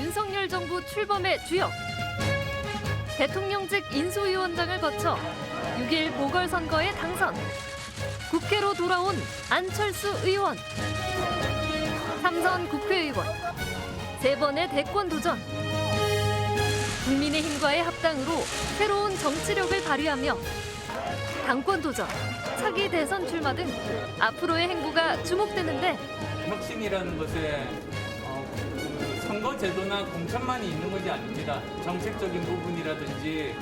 윤석열 정부 출범의 주역. 대통령직 인수위원장을 거쳐 6일 보궐선거에 당선. 국회로 돌아온 안철수 의원. 3선 국회의원. 3번의 대권 도전. 국민의힘과의 합당으로 새로운 정치력을 발휘하며 당권 도전, 차기 대선 출마 등 앞으로의 행보가 주목되는데 혁신이라는 것에 그 선거 제도나 공천만이 있는 것이 아닙니다. 정책적인 부분이라든지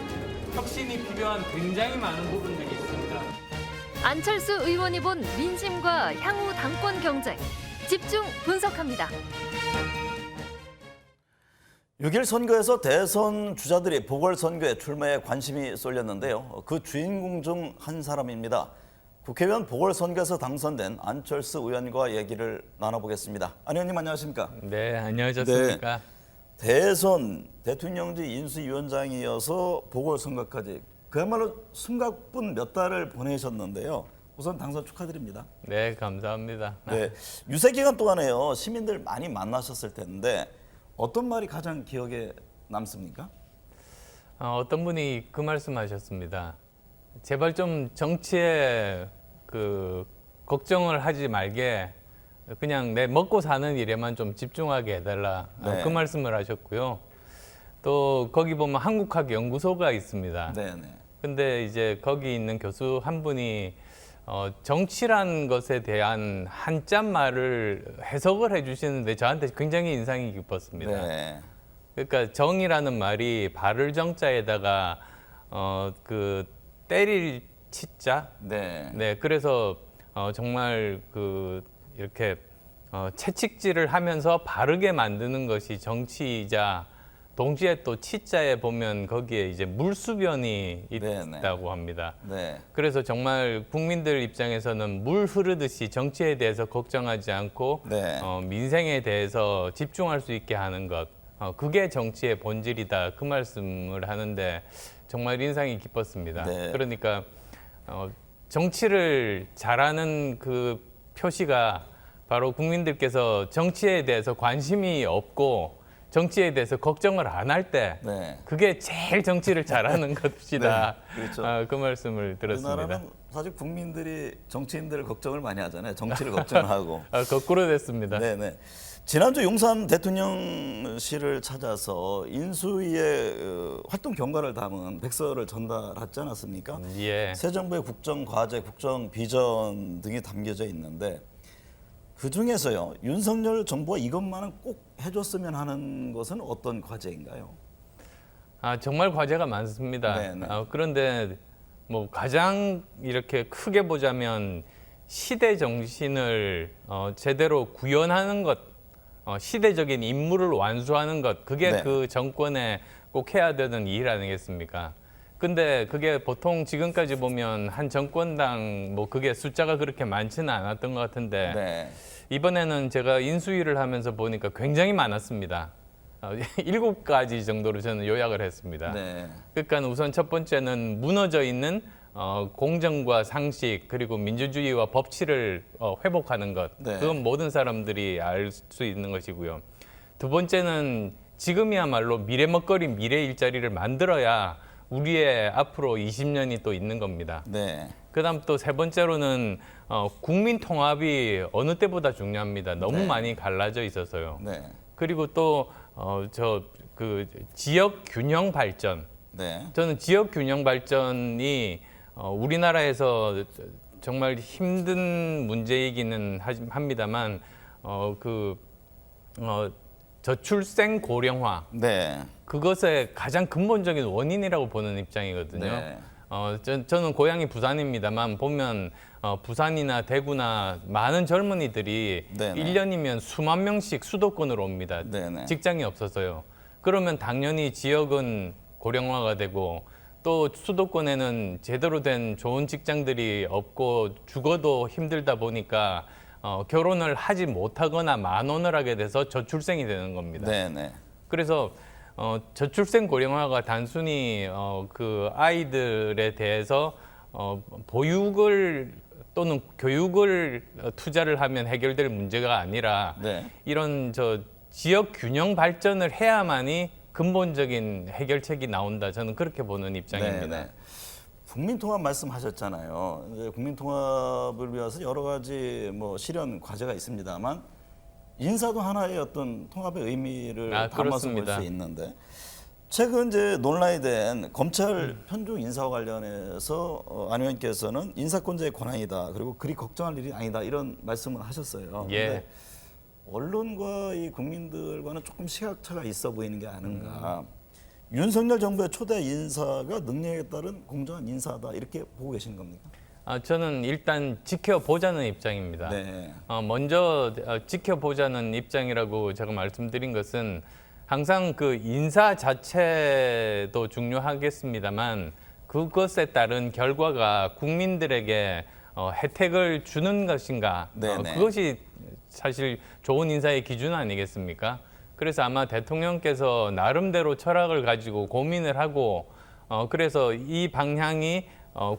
혁신이 필요한 굉장히 많은 부분들이 있습니다. 안철수 의원이 본 민심과 향후 당권 경쟁 집중 분석합니다. 6일 선거에서 대선 주자들이 보궐선거에 출마에 관심이 쏠렸는데요. 그 주인공 중 한 사람입니다. 국회의원 보궐선거에서 당선된 안철수 의원과 얘기를 나눠보겠습니다. 안 의원님 안녕하십니까? 네, 안녕하셨습니까? 대선 대통령직 인수위원장이어서 보궐선거까지 그야말로 숨가쁜 몇 달을 보내셨는데요. 우선 당선 축하드립니다. 네, 감사합니다. 네, 유세 기간 동안에요 시민들 많이 만나셨을 텐데 어떤 말이 가장 기억에 남습니까? 어떤 분이 그 말씀하셨습니다. 제발 좀 정치에 그 걱정을 하지 말게 그냥 내 먹고 사는 일에만 좀 집중하게 해달라. 네. 그 말씀을 하셨고요. 또 거기 보면 한국학 연구소가 있습니다. 네. 근데 이제 거기 있는 교수 한 분이 정치란 것에 대한 한자 말을 해석을 해주시는데 저한테 굉장히 인상이 깊었습니다. 네. 그러니까 정이라는 말이 발을 정자에다가 그 때릴 치자. 네. 네, 그래서 정말 그 이렇게 채찍질을 하면서 바르게 만드는 것이 정치이자 동시에 또 치자에 보면 거기에 이제 물수변이 있다고 합니다. 네. 그래서 정말 국민들 입장에서는 물 흐르듯이 정치에 대해서 걱정하지 않고 네. 민생에 대해서 집중할 수 있게 하는 것, 그게 정치의 본질이다. 그 말씀을 하는데 정말 인상이 깊었습니다. 네. 그러니까 정치를 잘하는 그 표시가 바로 국민들께서 정치에 대해서 관심이 없고 정치에 대해서 걱정을 안 할 때 네. 그게 제일 정치를 잘하는 것이다. 네, 그렇죠. 그 말씀을 들었습니다. 우리나라는 사실 국민들이 정치인들을 걱정을 많이 하잖아요. 정치를 걱정을 하고. 거꾸로 됐습니다. 네네. 지난주 용산 대통령실을 찾아서 인수위의 활동 경과를 담은 백서를 전달하지 않았습니까? 예. 새 정부의 국정 과제, 국정 비전 등이 담겨져 있는데 그 중에서요 윤석열 정부가 이것만은 꼭 해줬으면 하는 것은 어떤 과제인가요? 정말 과제가 많습니다. 네네. 그런데 뭐 가장 이렇게 크게 보자면 시대 정신을 제대로 구현하는 것, 시대적인 임무를 완수하는 것, 그게 네. 그 정권에 꼭 해야 되는 일 아니겠습니까? 근데 그게 보통 지금까지 보면 한 정권당 뭐 그게 숫자가 그렇게 많지는 않았던 것 같은데 네. 이번에는 제가 인수위를 하면서 보니까 굉장히 많았습니다. 7가지 정도로 저는 요약을 했습니다. 네. 그러니까 우선 첫 번째는 무너져 있는 공정과 상식 그리고 민주주의와 법치를 회복하는 것. 네. 그건 모든 사람들이 알 수 있는 것이고요. 두 번째는 지금이야말로 미래 먹거리, 미래 일자리를 만들어야 우리의 앞으로 20년이 또 있는 겁니다. 네. 그다음 또 세 번째로는 국민 통합이 어느 때보다 중요합니다. 너무 네. 많이 갈라져 있어서요. 네. 그리고 또 그 지역 균형 발전. 네. 저는 지역 균형 발전이 우리나라에서 정말 힘든 문제이기는 합니다만 저출생 고령화 네. 그것의 가장 근본적인 원인이라고 보는 입장이거든요. 네. 저는 고향이 부산입니다만 보면 부산이나 대구나 많은 젊은이들이 네네. 1년이면 수만 명씩 수도권으로 옵니다. 네네. 직장이 없어서요. 그러면 당연히 지역은 고령화가 되고 또 수도권에는 제대로 된 좋은 직장들이 없고 죽어도 힘들다 보니까 결혼을 하지 못하거나 만원을 하게 돼서 저출생이 되는 겁니다. 네네. 그래서 저출생 고령화가 단순히 그 아이들에 대해서 보육을 또는 교육을 투자를 하면 해결될 문제가 아니라 네. 이런 지역 균형 발전을 해야만이 근본적인 해결책이 나온다. 저는 그렇게 보는 입장입니다. 네. 국민통합 말씀하셨잖아요. 이제 국민통합을 위해서 여러 가지 뭐 실현 과제가 있습니다만 인사도 하나의 어떤 통합의 의미를 담아서 볼 그렇습니다. 수 있는데 최근 이제 논란이 된 검찰 편중 인사와 관련해서 안 의원께서는 인사권자의 권한이다. 그리고 그리 걱정할 일이 아니다. 이런 말씀을 하셨어요. 예. 근데 언론과 이 국민들과는 조금 시각차가 있어 보이는 게 아닌가. 윤석열 정부의 초대 인사가 능력에 따른 공정한 인사다. 이렇게 보고 계신 겁니까? 저는 일단 지켜보자는 입장입니다. 네. 먼저 지켜보자는 입장이라고 제가 말씀드린 것은 항상 그 인사 자체도 중요하겠습니다만 그것에 따른 결과가 국민들에게 혜택을 주는 것인가 네네. 그것이 사실 좋은 인사의 기준 아니겠습니까? 그래서 아마 대통령께서 나름대로 철학을 가지고 고민을 하고 그래서 이 방향이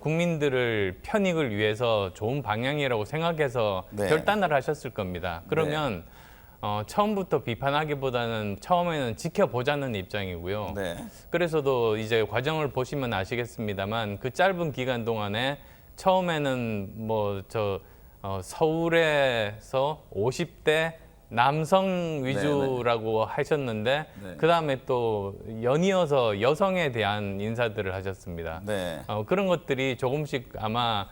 국민들을 편익을 위해서 좋은 방향이라고 생각해서 네. 결단을 하셨을 겁니다. 그러면 처음부터 비판하기보다는 처음에는 지켜보자는 입장이고요. 네. 그래서도 이제 과정을 보시면 아시겠습니다만 그 짧은 기간 동안에 처음에는 서울에서 50대 남성 위주라고 하셨는데 네. 그 다음에 또 연이어서 여성에 대한 인사들을 하셨습니다. 네. 그런 것들이 조금씩 아마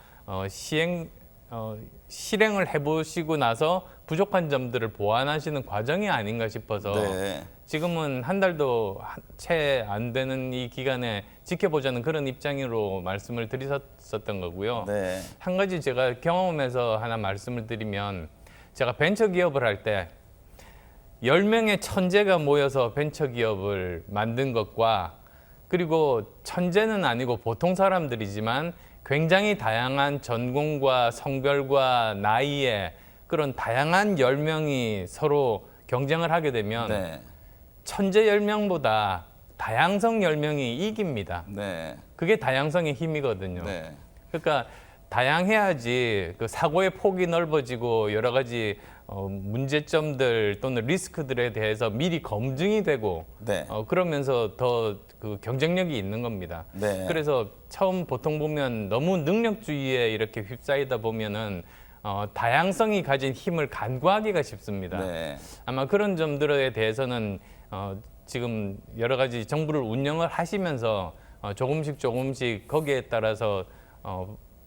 실행을 해보시고 나서 부족한 점들을 보완하시는 과정이 아닌가 싶어서 네. 지금은 한 달도 채 안 되는 이 기간에 지켜보자는 그런 입장으로 말씀을 드렸었던 거고요. 네. 한 가지 제가 경험에서 하나 말씀을 드리면 제가 벤처기업을 할 때 10명의 천재가 모여서 벤처기업을 만든 것과 그리고 천재는 아니고 보통 사람들이지만 굉장히 다양한 전공과 성별과 나이에 그런 다양한 10명이 서로 경쟁을 하게 되면 네. 천재 10명보다 다양성 10명이 이깁니다. 네. 그게 다양성의 힘이거든요. 네. 그러니까 다양해야지 그 사고의 폭이 넓어지고 여러 가지 문제점들 또는 리스크들에 대해서 미리 검증이 되고 네. 그러면서 더 그 경쟁력이 있는 겁니다. 네. 그래서 처음 보통 보면 너무 능력주의에 이렇게 휩싸이다 보면은 다양성이 가진 힘을 간과하기가 쉽습니다. 네. 아마 그런 점들에 대해서는 지금 여러 가지 정부를 운영을 하시면서 조금씩 거기에 따라서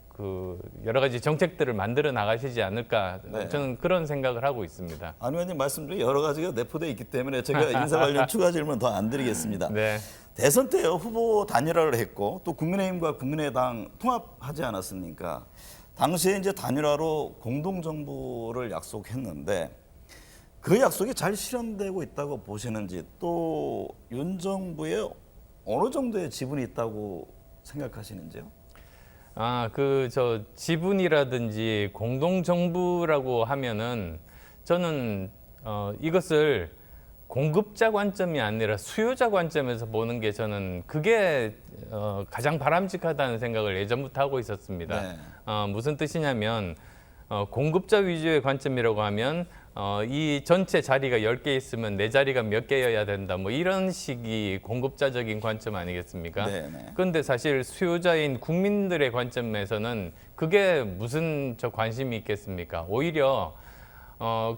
그 여러 가지 정책들을 만들어 나가시지 않을까 네. 저는 그런 생각을 하고 있습니다. 안 의원님 말씀 중에 여러 가지가 내포되어 있기 때문에 제가 인사 관련 추가 질문 더 안 드리겠습니다. 네. 대선 때요 후보 단일화를 했고 또 국민의힘과 국민의당 통합하지 않았습니까? 당시에 이제 단일화로 공동정부를 약속했는데 그 약속이 잘 실현되고 있다고 보시는지 또 윤 정부에 어느 정도의 지분이 있다고 생각하시는지요? 저 지분이라든지 공동정부라고 하면은 저는 이것을 공급자 관점이 아니라 수요자 관점에서 보는 게 저는 그게 가장 바람직하다는 생각을 예전부터 하고 있었습니다. 네. 무슨 뜻이냐면 공급자 위주의 관점이라고 하면 이 전체 자리가 10개 있으면 내 자리가 몇 개여야 된다. 뭐 이런 식이 공급자적인 관점 아니겠습니까? 네네. 그런데 사실 수요자인 국민들의 관점에서는 그게 무슨 관심이 있겠습니까? 오히려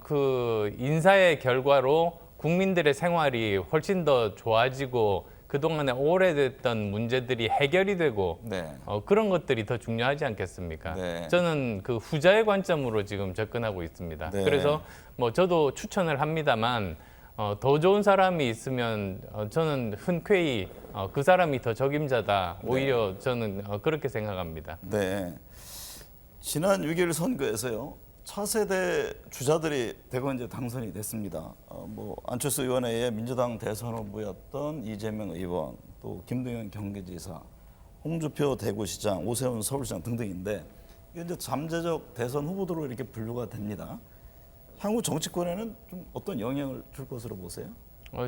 그 인사의 결과로 국민들의 생활이 훨씬 더 좋아지고 그동안에 오래됐던 문제들이 해결이 되고 네. 그런 것들이 더 중요하지 않겠습니까? 네. 저는 그 후자의 관점으로 지금 접근하고 있습니다. 네. 그래서 저도 추천을 합니다만 더 좋은 사람이 있으면 저는 흔쾌히 그 사람이 더 적임자다. 오히려 저는 그렇게 생각합니다. 네. 지난 6.1 선거에서요. 차세대 주자들이 대거 이제 당선이 됐습니다. 안철수 의원에 의해 민주당 대선 후보였던 이재명 의원, 또 김동연 경기지사, 홍주표 대구시장, 오세훈 서울시장 등등인데 이게 이제 잠재적 대선 후보들로 이렇게 분류가 됩니다. 향후 정치권에는 좀 어떤 영향을 줄 것으로 보세요?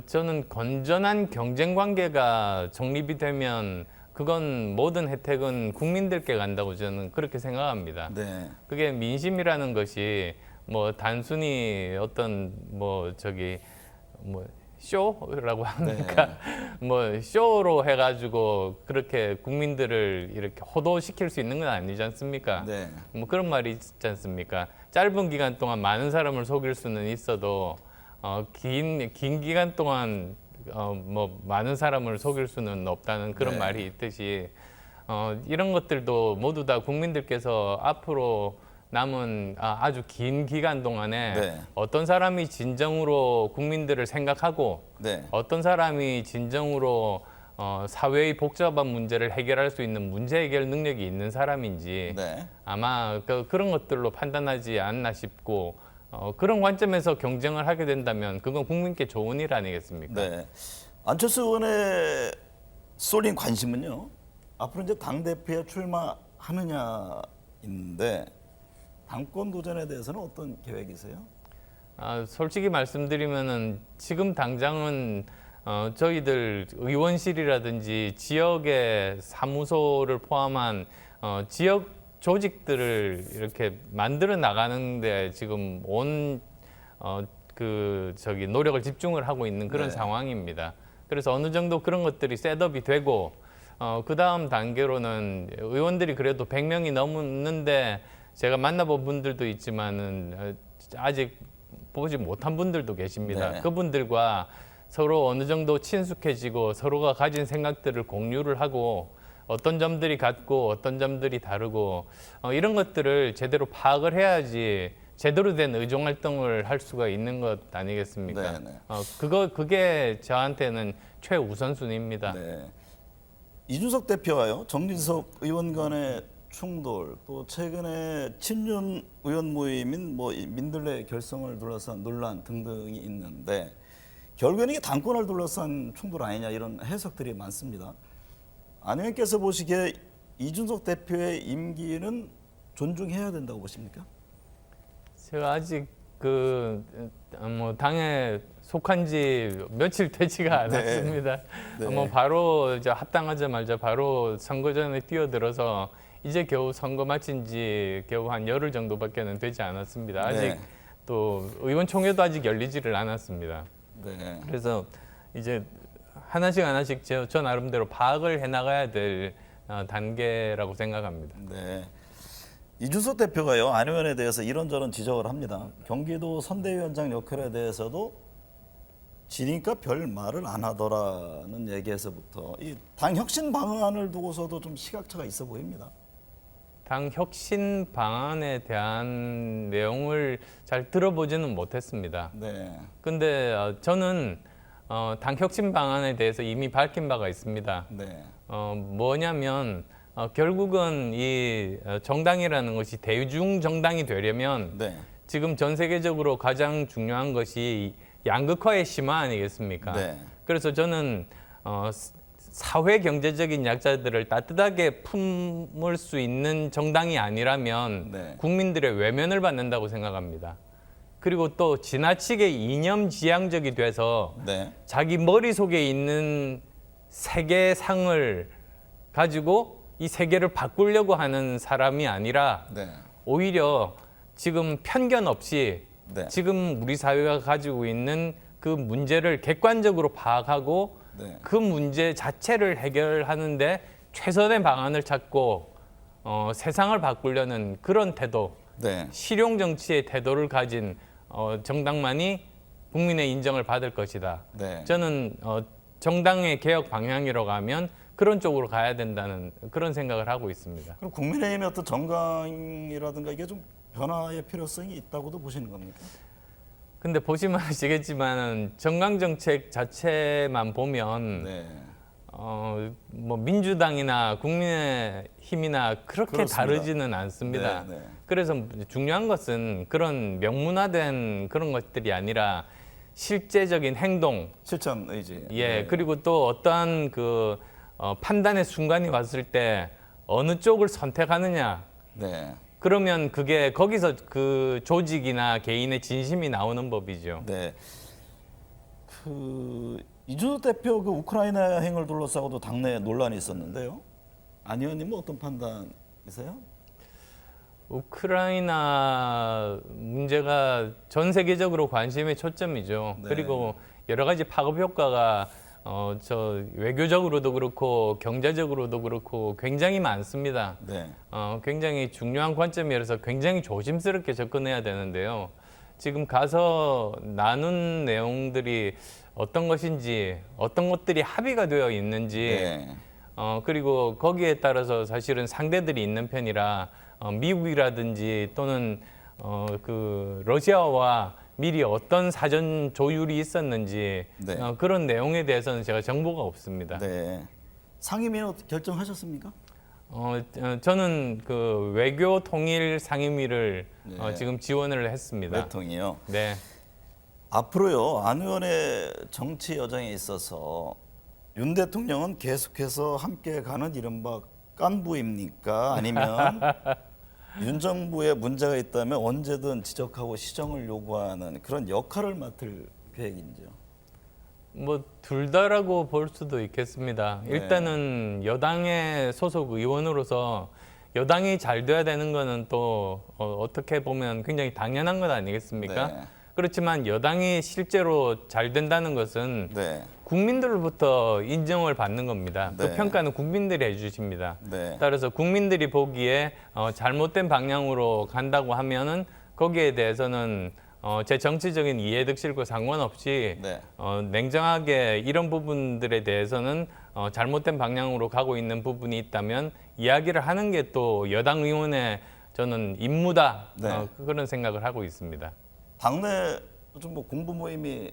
저는 건전한 경쟁 관계가 정립이 되면 그건 모든 혜택은 국민들께 간다고 저는 그렇게 생각합니다. 네. 그게 민심이라는 것이 단순히 어떤 뭐 쇼라고 합니까? 뭐 쇼로 해가지고 그렇게 국민들을 이렇게 호도시킬 수 있는 건 아니지 않습니까? 네. 뭐 그런 말이 있지 않습니까? 짧은 기간 동안 많은 사람을 속일 수는 있어도 긴 기간 동안 뭐 많은 사람을 속일 수는 없다는 그런 네. 말이 있듯이 이런 것들도 모두 다 국민들께서 앞으로 남은 아주 긴 기간 동안에 네. 어떤 사람이 진정으로 국민들을 생각하고 네. 어떤 사람이 진정으로 사회의 복잡한 문제를 해결할 수 있는 문제 해결 능력이 있는 사람인지 네. 아마 그런 것들로 판단하지 않나 싶고 그런 관점에서 경쟁을 하게 된다면 그건 국민께 좋은 일 아니겠습니까? 네. 안철수 의원의 쏠린 관심은요. 앞으로 이제 당 대표에 출마하느냐인데 당권 도전에 대해서는 어떤 계획이세요? 솔직히 말씀드리면은 지금 당장은 저희들 의원실이라든지 지역의 사무소를 포함한 지역 조직들을 이렇게 만들어 나가는데 지금 노력을 집중을 하고 있는 그런 네. 상황입니다. 그래서 어느 정도 그런 것들이 셋업이 되고 그 다음 단계로는 의원들이 그래도 100명이 넘는데 제가 만나본 분들도 있지만은 아직 보지 못한 분들도 계십니다. 네. 그분들과 서로 어느 정도 친숙해지고 서로가 가진 생각들을 공유를 하고 어떤 점들이 같고 어떤 점들이 다르고 이런 것들을 제대로 파악을 해야지 제대로 된 의정 활동을 할 수가 있는 것 아니겠습니까? 네, 네. 그게 저한테는 최우선순위입니다. 네. 이준석 대표와요 정진석 의원 간의 충돌 또 최근에 친윤 의원 모임인 뭐 민들레 결성을 둘러싼 논란 등등이 있는데 결국에는 이게 당권을 둘러싼 충돌 아니냐 이런 해석들이 많습니다. 안 의원께서 보시기에 이준석 대표의 임기는 존중해야 된다고 보십니까? 제가 아직 당에 속한 지 며칠 되지가 네. 않았습니다. 네. 바로 이제 합당하자마자 바로 선거전에 뛰어들어서 이제 겨우 선거 마친 지 겨우 한 열흘 정도밖에는 되지 않았습니다. 아직 네. 또 의원총회도 아직 열리지를 않았습니다. 네. 그래서 이제 하나씩 저 나름대로 파악을 해나가야 될 단계라고 생각합니다. 네. 이준석 대표가요 안 의원에 대해서 이런저런 지적을 합니다. 경기도 선대위원장 역할에 대해서도 지니까 별 말을 안 하더라는 얘기에서부터 이 당 혁신 방안을 두고서도 좀 시각차가 있어 보입니다. 당 혁신 방안에 대한 내용을 잘 들어보지는 못했습니다. 네. 근데 저는 당 혁신 방안에 대해서 이미 밝힌 바가 있습니다. 네. 뭐냐면 결국은 이 정당이라는 것이 대중 정당이 되려면 네. 지금 전 세계적으로 가장 중요한 것이 양극화의 심화 아니겠습니까? 네. 그래서 저는 사회 경제적인 약자들을 따뜻하게 품을 수 있는 정당이 아니라면 네. 국민들의 외면을 받는다고 생각합니다. 그리고 또 지나치게 이념지향적이 돼서 네. 자기 머릿속에 있는 세계상을 가지고 이 세계를 바꾸려고 하는 사람이 아니라 네. 오히려 지금 편견 없이 네. 지금 우리 사회가 가지고 있는 그 문제를 객관적으로 파악하고 네. 그 문제 자체를 해결하는데 최선의 방안을 찾고 세상을 바꾸려는 그런 태도, 네. 실용 정치의 태도를 가진 정당만이 국민의 인정을 받을 것이다. 네. 저는 정당의 개혁 방향이라고 하면 그런 쪽으로 가야 된다는 그런 생각을 하고 있습니다. 그럼 국민의힘의 어떤 정강이라든가 이게 좀 변화의 필요성이 있다고도 보시는 겁니까? 근데 보시면 아시겠지만 정강 정책 자체만 보면 네. 뭐 민주당이나 국민의힘이나 그렇게 그렇습니다. 다르지는 않습니다. 네, 네. 그래서 중요한 것은 그런 명문화된 그런 것들이 아니라 실제적인 행동, 실천 의지. 예, 네. 그리고 또 어떠한 그 판단의 순간이 왔을 때 어느 쪽을 선택하느냐. 네. 그러면 그게 거기서 그 조직이나 개인의 진심이 나오는 법이죠. 네. 이준석 대표 그 우크라이나 행을 둘러싸고도 당내 논란이 있었는데요. 안 의원님은 어떤 판단이세요? 우크라이나 문제가 전 세계적으로 관심의 초점이죠. 네. 그리고 여러 가지 파급 효과가 저 외교적으로도 그렇고 경제적으로도 그렇고 굉장히 많습니다. 네. 굉장히 중요한 관점이라서 굉장히 조심스럽게 접근해야 되는데요. 지금 가서 나눈 내용들이 어떤 것인지, 어떤 것들이 합의가 되어 있는지, 네. 그리고 거기에 따라서 사실은 상대들이 있는 편이라 미국이라든지 또는 그 러시아와 미리 어떤 사전 조율이 있었는지 네. 그런 내용에 대해서는 제가 정보가 없습니다. 네. 상임위는 결정하셨습니까? 저는 그 외교 통일 상임위를 네. 지금 지원을 했습니다. 외통이요. 네. 앞으로요, 안 의원의 정치 여정에 있어서 윤 대통령은 계속해서 함께 가는 이른바 깐부입니까? 아니면 윤 정부에 문제가 있다면 언제든 지적하고 시정을 요구하는 그런 역할을 맡을 계획인지요? 뭐 둘 다라고 볼 수도 있겠습니다. 네. 일단은 여당의 소속 의원으로서 여당이 잘 돼야 되는 거는 또 어떻게 보면 굉장히 당연한 것 아니겠습니까? 네. 그렇지만 여당이 실제로 잘 된다는 것은 네. 국민들로부터 인정을 받는 겁니다. 네. 그 평가는 국민들이 해주십니다. 네. 따라서 국민들이 보기에 잘못된 방향으로 간다고 하면은 거기에 대해서는 제 정치적인 이해득실과 상관없이 네. 냉정하게 이런 부분들에 대해서는 잘못된 방향으로 가고 있는 부분이 있다면 이야기를 하는 게 또 여당 의원의 저는 임무다. 네. 그런 생각을 하고 있습니다. 당내 좀 뭐 공부 모임이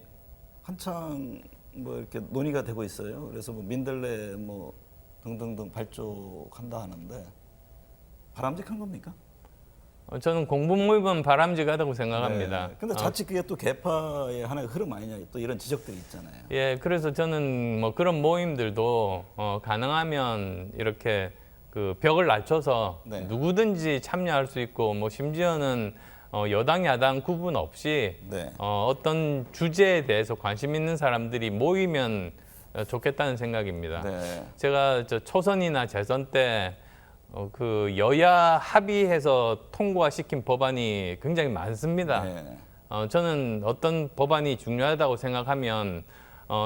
한창 뭐 이렇게 논의가 되고 있어요. 그래서 뭐 민들레 뭐 등등등 발족한다 하는데 바람직한 겁니까? 저는 공부 모임은 바람직하다고 생각합니다. 네. 근데 자칫 그게 또 개파의 하나의 흐름 아니냐 또 이런 지적들이 있잖아요. 예, 그래서 저는 뭐 그런 모임들도 가능하면 이렇게 그 벽을 낮춰서 네. 누구든지 참여할 수 있고 뭐 심지어는 여당 야당 구분 없이 네. 어떤 주제에 대해서 관심 있는 사람들이 모이면 좋겠다는 생각입니다. 네. 제가 저 초선이나 재선 때 그 여야 합의해서 통과시킨 법안이 굉장히 많습니다. 네. 저는 어떤 법안이 중요하다고 생각하면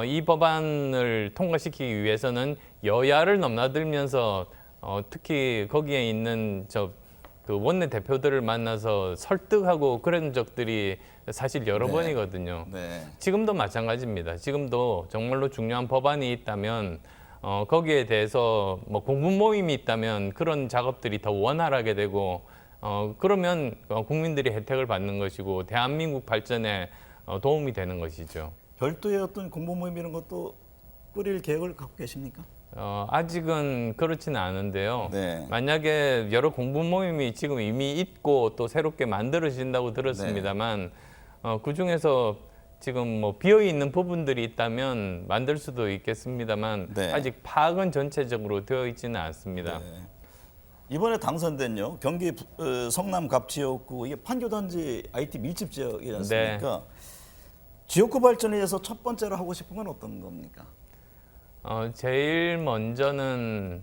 이 법안을 통과시키기 위해서는 여야를 넘나들면서 특히 거기에 있는 그 원내 대표들을 만나서 설득하고 그런 적들이 사실 여러 네. 번이거든요. 네. 지금도 마찬가지입니다. 지금도 정말로 중요한 법안이 있다면 거기에 대해서 뭐 공부 모임이 있다면 그런 작업들이 더 원활하게 되고 그러면 국민들이 혜택을 받는 것이고 대한민국 발전에 도움이 되는 것이죠. 별도의 어떤 공부 모임 이런 것도 꾸릴 계획을 갖고 계십니까? 아직은 그렇지는 않은데요. 네. 만약에 여러 공부 모임이 지금 이미 있고 또 새롭게 만들어진다고 들었습니다만 그 중에서 지금 뭐 비어 있는 부분들이 있다면 만들 수도 있겠습니다만 네. 아직 파악은 전체적으로 되어 있지는 않습니다. 네. 이번에 당선된요 경기 성남 갑지역구 이게 판교단지 IT 밀집 지역이지 않습니까? 지역구 발전에 의해서 첫 번째로 하고 싶은 건 어떤 겁니까? 제일 먼저는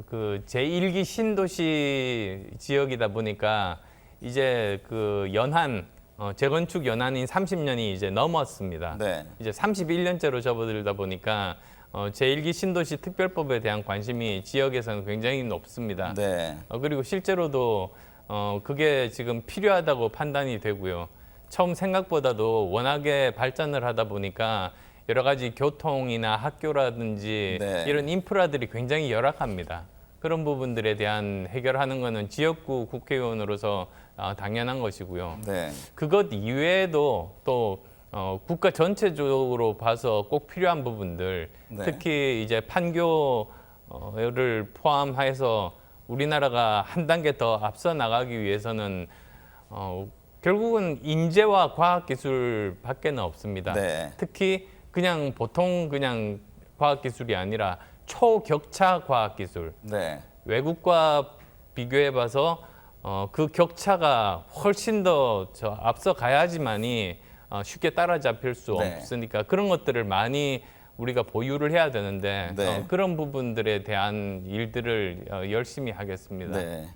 그 제1기 신도시 지역이다 보니까 이제 그 연한 재건축 연한이 30년이 이제 넘었습니다. 네. 이제 31년째로 접어들다 보니까 제1기 신도시 특별법에 대한 관심이 지역에서는 굉장히 높습니다. 네. 그리고 실제로도 그게 지금 필요하다고 판단이 되고요. 처음 생각보다도 워낙에 발전을 하다 보니까 여러 가지 교통이나 학교라든지 네. 이런 인프라들이 굉장히 열악합니다. 그런 부분들에 대한 해결하는 것은 지역구 국회의원으로서 당연한 것이고요. 네. 그것 이외에도 또 국가 전체적으로 봐서 꼭 필요한 부분들, 네. 특히 이제 판교를 포함해서 우리나라가 한 단계 더 앞서 나가기 위해서는 결국은 인재와 과학기술밖에는 없습니다. 네. 특히 그냥 보통 그냥 과학기술이 아니라 초격차 과학기술. 네. 외국과 비교해봐서 그 격차가 훨씬 더 앞서 가야지만이 쉽게 따라잡힐 수 네. 없으니까 그런 것들을 많이 우리가 보유를 해야 되는데 네. 그런 부분들에 대한 일들을 열심히 하겠습니다. 네.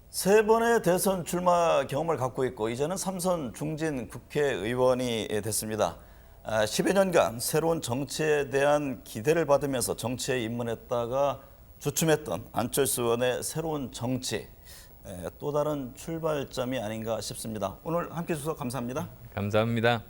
세 번의 대선 출마 경험을 갖고 있고 이제는 3선 중진 국회의원이 됐습니다. 10여 년간 새로운 정치에 대한 기대를 받으면서 정치에 입문했다가 주춤했던 안철수 의원의 새로운 정치, 또 다른 출발점이 아닌가 싶습니다. 오늘 함께해 주셔서 감사합니다. 감사합니다.